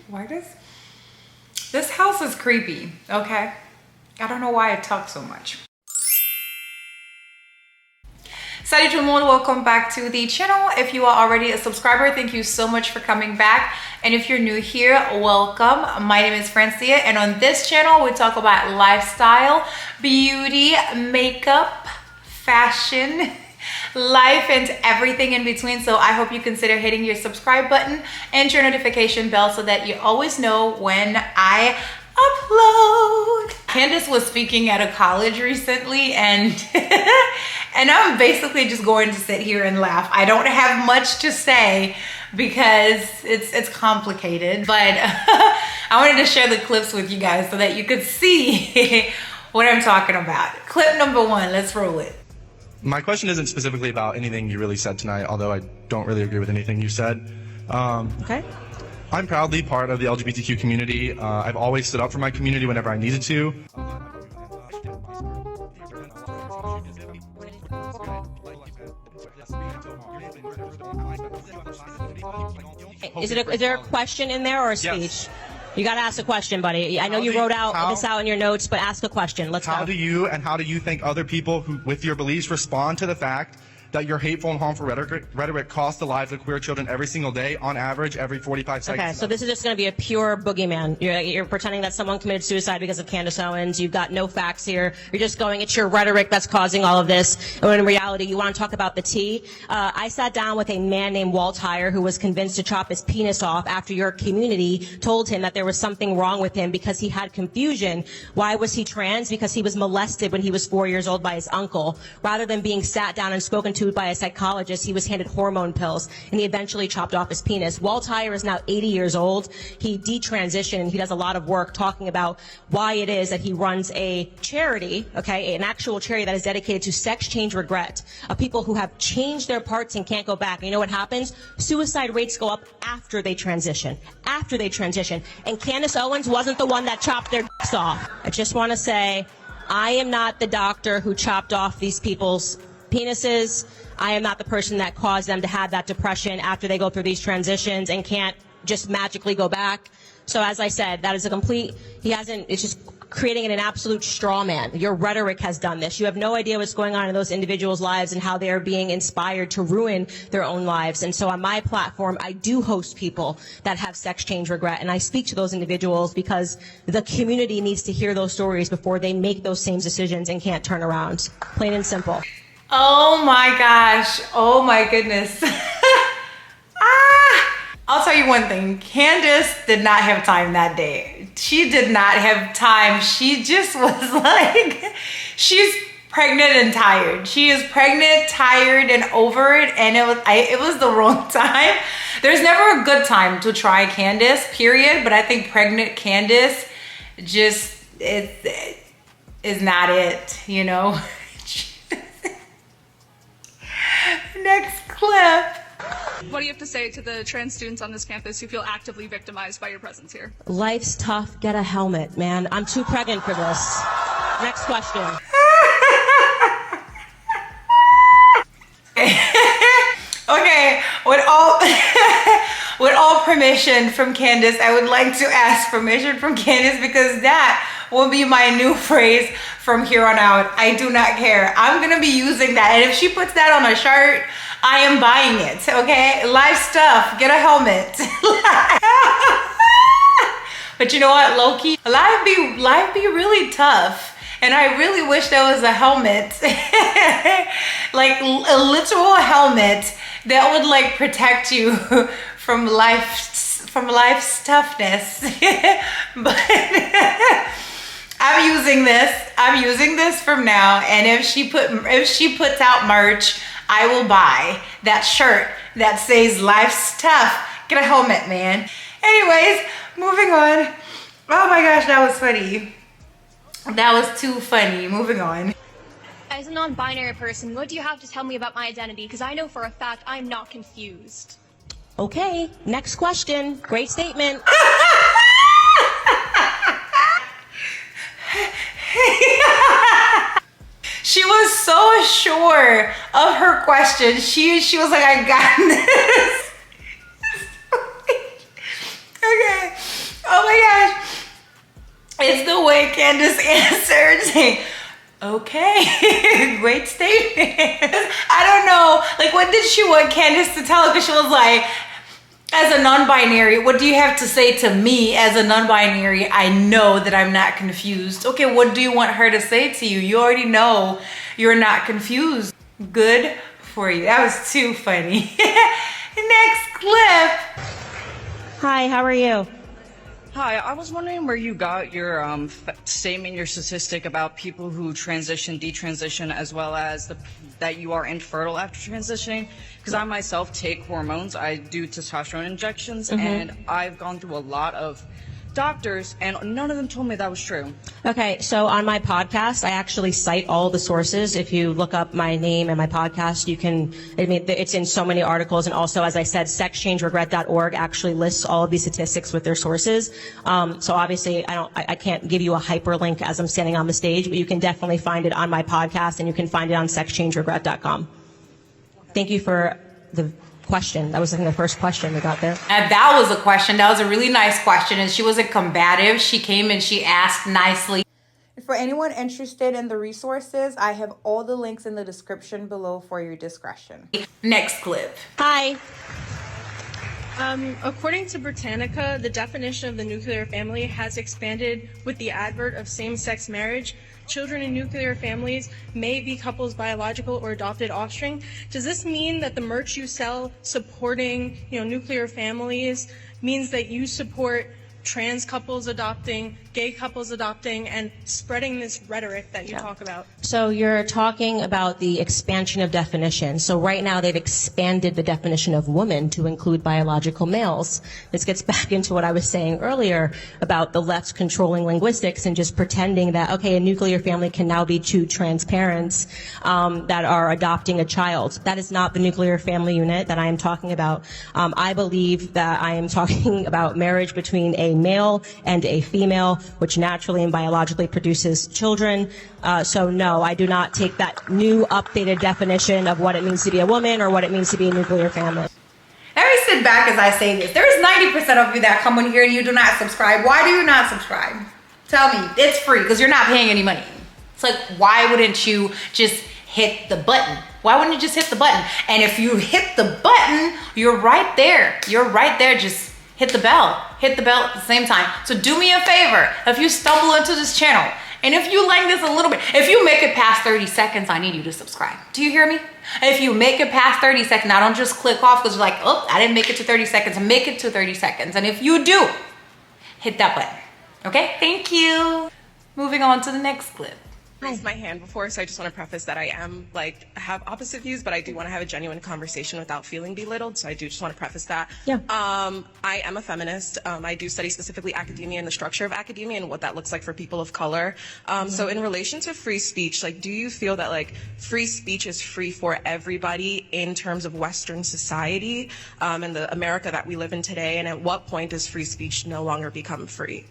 Why does this house is creepy? Okay, I don't know why I talk so much. Salut tout le monde, welcome back to the channel. If you are already a subscriber, thank you so much for coming back. And if you're new here, welcome. My name is Francia, and on this channel, we talk about lifestyle, beauty, makeup, fashion, life, and everything in between. So I hope you consider hitting your subscribe button and your notification bell so that you always know when I upload. Candace was speaking at a college recently, and and I'm basically just going to sit here and laugh. I don't have much to say because it's complicated, but I wanted to share the clips with you guys so that you could see what I'm talking about. Clip number one, let's roll it. My question isn't specifically about anything you really said tonight, although I don't really agree with anything you said. Okay. I'm proudly part of the LGBTQ community. I've always stood up for my community whenever I needed to. Is there a question in there or a speech? Yes. You got to ask a question, buddy. I know you wrote this out in your notes, but ask a question. Let's go. How do you think other people who, with your beliefs, respond to the fact that your hateful and harmful rhetoric costs the lives of queer children every single day, on average, every 45 seconds? Okay, so this is just going to be a pure boogeyman. You're pretending that someone committed suicide because of Candace Owens. You've got no facts here. You're just going, it's your rhetoric that's causing all of this. When in reality, you want to talk about the tea. I sat down with a man named Walt Heyer who was convinced to chop his penis off after your community told him that there was something wrong with him because he had confusion. Why was he trans? Because he was molested when he was 4 years old by his uncle. Rather than being sat down and spoken to by a psychologist, he was handed hormone pills, and he eventually chopped off his penis. Walt Heyer is now 80 years old. He detransitioned, and he does a lot of work talking about why it is that he runs a charity, okay, an actual charity that is dedicated to sex change regret, of people who have changed their parts and can't go back. And you know what happens? Suicide rates go up after they transition. After they transition. And Candace Owens wasn't the one that chopped their dicks off. I just want to say, I am not the doctor who chopped off these people's penises. I am not the person that caused them to have that depression after they go through these transitions and can't just magically go back. So as I said, that is a complete, it's just creating an absolute straw man. Your rhetoric has done this. You have no idea what's going on in those individuals' lives and how they are being inspired to ruin their own lives. And so on my platform, I do host people that have sex change regret, and I speak to those individuals because the community needs to hear those stories before they make those same decisions and can't turn around. Plain and simple. Oh my gosh. Oh my goodness. I'll tell you one thing. Candace did not have time that day. She did not have time. She just was like, she's pregnant and tired. She is pregnant, tired, and over it. And it was the wrong time. There's never a good time to try Candace, period. But I think pregnant Candace just is not it, you know? Next clip. What do you have to say to the trans students on this campus who feel actively victimized by your presence here? Life's tough. Get a helmet, man. I'm too pregnant for this. Next question. Okay, with all permission from Candace, I would like to ask permission from Candace because that will be my new phrase from here on out. I do not care. I'm gonna be using that, and if she puts that on a shirt, I am buying it, okay? Life stuff, get a helmet. But you know what, low-key, life be really tough. And I really wish there was a helmet, like a literal helmet that would like protect you from life's toughness. But I'm using this from now, and if she puts out merch, I will buy that shirt that says life's tough. Get a helmet, man. Anyways, moving on. Oh my gosh, that was funny. That was too funny. Moving on. As a non-binary person, what do you have to tell me about my identity? Because I know for a fact I'm not confused. Okay, next question. Great statement. She was so sure of her question. She was like, I got this. Okay. Candace answered saying, okay, great statement. I don't know, like, what did she want Candace to tell her? Because she was like, as a non-binary, what do you have to say to me as a non-binary? I know that I'm not confused. Okay, what do you want her to say to you? You already know you're not confused. Good for you. That was too funny. Next clip. Hi, how are you? Hi, I was wondering where you got your statement, your statistic about people who transition, detransition, as well as that you are infertile after transitioning. Because I myself take hormones. I do testosterone injections, and I've gone through a lot of doctors, and none of them told me that was true. Okay, so on my podcast, I actually cite all the sources. If you look up my name and my podcast, you can, I mean, it's in so many articles. And also, as I said, sexchangeregret.org actually lists all of these statistics with their sources. So obviously, I can't give you a hyperlink as I'm standing on the stage, but you can definitely find it on my podcast, and you can find it on sexchangeregret.com. Thank you for the question. That was, I think, the first question we got there. And that was a question. That was a really nice question. And she wasn't combative. She came and she asked nicely. For anyone interested in the resources, I have all the links in the description below for your discretion. Next clip. Hi. According to Britannica, the definition of the nuclear family has expanded with the advent of same-sex marriage. Children in nuclear families may be couples' biological or adopted offspring. Does this mean that the merch you sell supporting, nuclear families means that you support trans couples adopting, gay couples adopting, and spreading this rhetoric that you talk about? So you're talking about the expansion of definition. So right now they've expanded the definition of woman to include biological males. This gets back into what I was saying earlier about the left's controlling linguistics and just pretending that, okay, a nuclear family can now be two trans parents that are adopting a child. That is not the nuclear family unit that I am talking about. I believe that I am talking about marriage between a male and a female, which naturally and biologically produces children. So no, I do not take that new updated definition of what it means to be a woman or what it means to be a nuclear family. Let me sit back as I say this. There's 90% of you that come in here and you do not subscribe. Why do you not subscribe? Tell me. It's free because you're not paying any money. It's like, why wouldn't you just hit the button? Why wouldn't you just hit the button? And if you hit the button, you're right there. You're right there. Just hit the bell. Hit the bell at the same time. So do me a favor. If you stumble into this channel, and if you like this a little bit, if you make it past 30 seconds, I need you to subscribe. Do you hear me? If you make it past 30 seconds, now don't just click off because you're like, oh, I didn't make it to 30 seconds. Make it to 30 seconds. And if you do, hit that button. Okay, thank you. Moving on to the next clip. Raised my hand before, so I just want to preface that I have opposite views, but I do want to have a genuine conversation without feeling belittled. So I do just want to preface that. Yeah. I am a feminist. I do study specifically academia and the structure of academia and what that looks like for people of color. So in relation to free speech, do you feel that free speech is free for everybody in terms of Western society and the America that we live in today? And at what point does free speech no longer become free?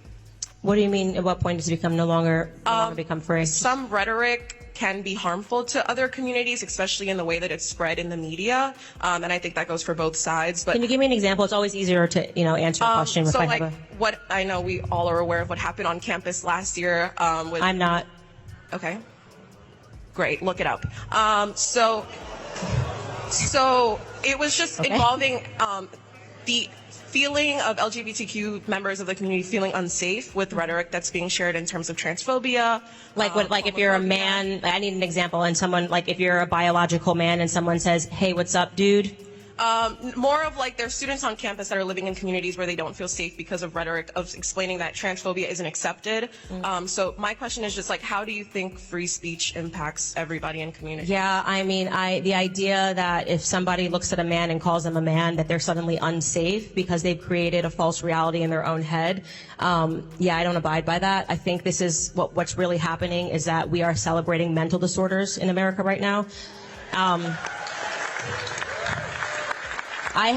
What do you mean, at what point does it no longer become free? Some rhetoric can be harmful to other communities, especially in the way that it's spread in the media. And I think that goes for both sides. But can you give me an example? It's always easier to, answer a question. So what I know we all are aware of what happened on campus last year. I'm not. Okay. Great. Look it up. So it was just involving the feeling of LGBTQ members of the community feeling unsafe with rhetoric that's being shared in terms of transphobia. If you're a man, I need an example, and someone, if you're a biological man and someone says, hey, what's up, dude? More of there's students on campus that are living in communities where they don't feel safe because of rhetoric of explaining that transphobia isn't accepted. So my question is just how do you think free speech impacts everybody in community? Yeah, the idea that if somebody looks at a man and calls them a man, that they're suddenly unsafe because they've created a false reality in their own head. I don't abide by that. I think this is what's really happening is that we are celebrating mental disorders in America right now. I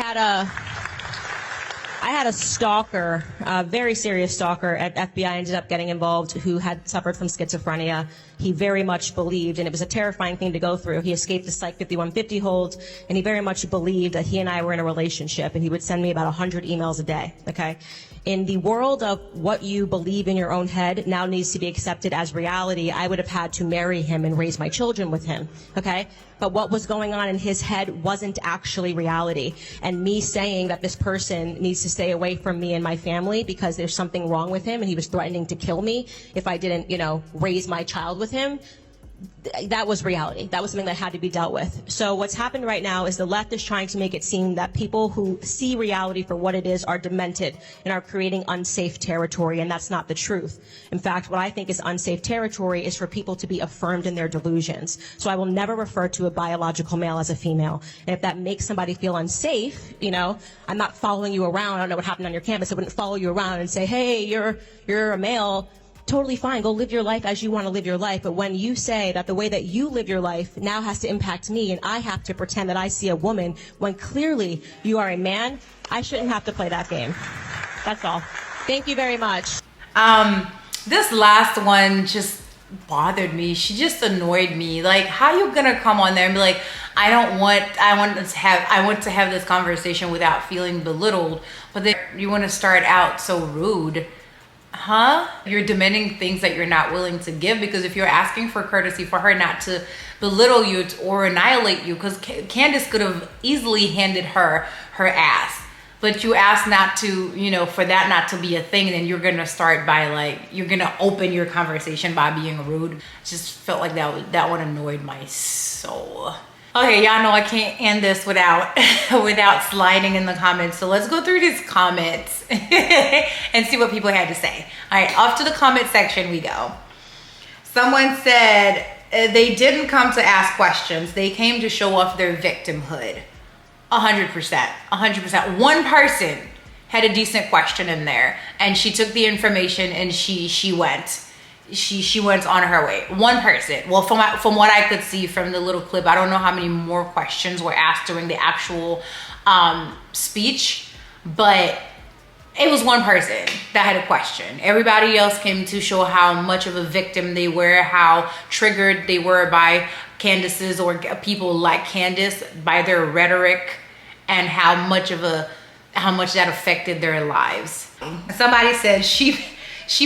had a stalker, a very serious stalker at FBI, ended up getting involved, who had suffered from schizophrenia. he very much believed, and it was a terrifying thing to go through. He escaped the Psych 5150 hold, and he very much believed that he and I were in a relationship, and he would send me about 100 emails a day, okay? In the world of what you believe in your own head now needs to be accepted as reality, I would have had to marry him and raise my children with him, okay? But what was going on in his head wasn't actually reality. And me saying that this person needs to stay away from me and my family because there's something wrong with him and he was threatening to kill me if I didn't, raise my child with him, that was reality. That was something that had to be dealt with. So what's happened right now is the left is trying to make it seem that people who see reality for what it is are demented and are creating unsafe territory, and that's not the truth. In fact, what I think is unsafe territory is for people to be affirmed in their delusions. So I will never refer to a biological male as a female. And if that makes somebody feel unsafe, I'm not following you around. I don't know what happened on your campus. I wouldn't follow you around and say, hey, you're a male. Totally fine. Go live your life as you want to live your life. But when you say that the way that you live your life now has to impact me and I have to pretend that I see a woman when clearly you are a man, I shouldn't have to play that game. That's all. Thank you very much. This last one just bothered me. She just annoyed me. Like, how you gonna come on there and be like, I want to have this conversation without feeling belittled, but then you want to start out so rude. You're demanding things that you're not willing to give, because if you're asking for courtesy for her not to belittle you or annihilate you, because Candace could have easily handed her ass, but you asked not to, for that not to be a thing, then you're gonna start by you're gonna open your conversation by being rude. Just felt like that one annoyed my soul. Okay, y'all know I can't end this without sliding in the comments. So let's go through these comments and see what people had to say. All right, off to the comment section we go. Someone said they didn't come to ask questions. They came to show off their victimhood. 100%. One person had a decent question in there, and she took the information and she went. She went on her way. One person. Well, from what I could see from the little clip, I don't know how many more questions were asked during the actual speech, but it was one person that had a question. Everybody else came to show how much of a victim they were, how triggered they were by Candace's or people like Candace, by their rhetoric, and how much that affected their lives. Somebody said she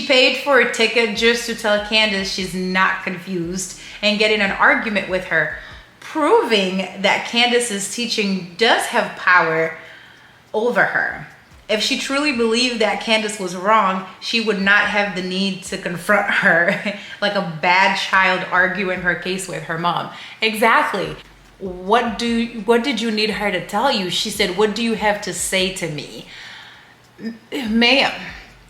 paid for a ticket just to tell Candace she's not confused and get in an argument with her, proving that Candace's teaching does have power over her. If she truly believed that Candace was wrong, she would not have the need to confront her like a bad child arguing her case with her mom. Exactly. What did you need her to tell you? She said, what do you have to say to me? Ma'am,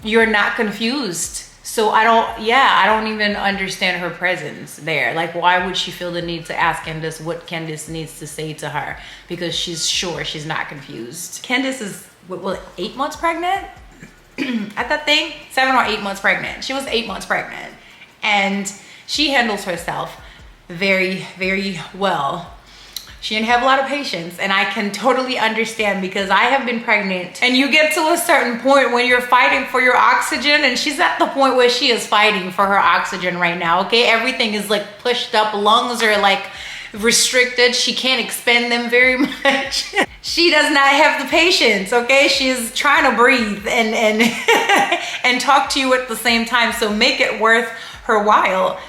you're not confused. So I don't even understand her presence there. Like, why would she feel the need to ask Candace what Candace needs to say to her? Because she's sure she's not confused. Candace is, 8 months pregnant? At that thing? 7 or 8 months pregnant. She was 8 months pregnant. And she handles herself very, very well. She didn't have a lot of patience, and I can totally understand, because I have been pregnant, and you get to a certain point when you're fighting for your oxygen, and she's at the point where she is fighting for her oxygen right now, okay? Everything is pushed up, lungs are restricted. She can't expend them very much. She does not have the patience, okay? She's trying to breathe and and talk to you at the same time, so make it worth her while.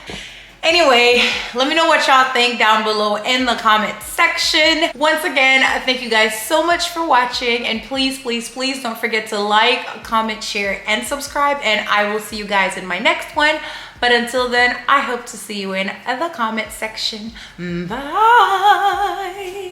Anyway, let me know what y'all think down below in the comment section. Once again, thank you guys so much for watching, and please, please, please don't forget to like, comment, share, and subscribe, and I will see you guys in my next one. But until then, I hope to see you in the comment section. Bye.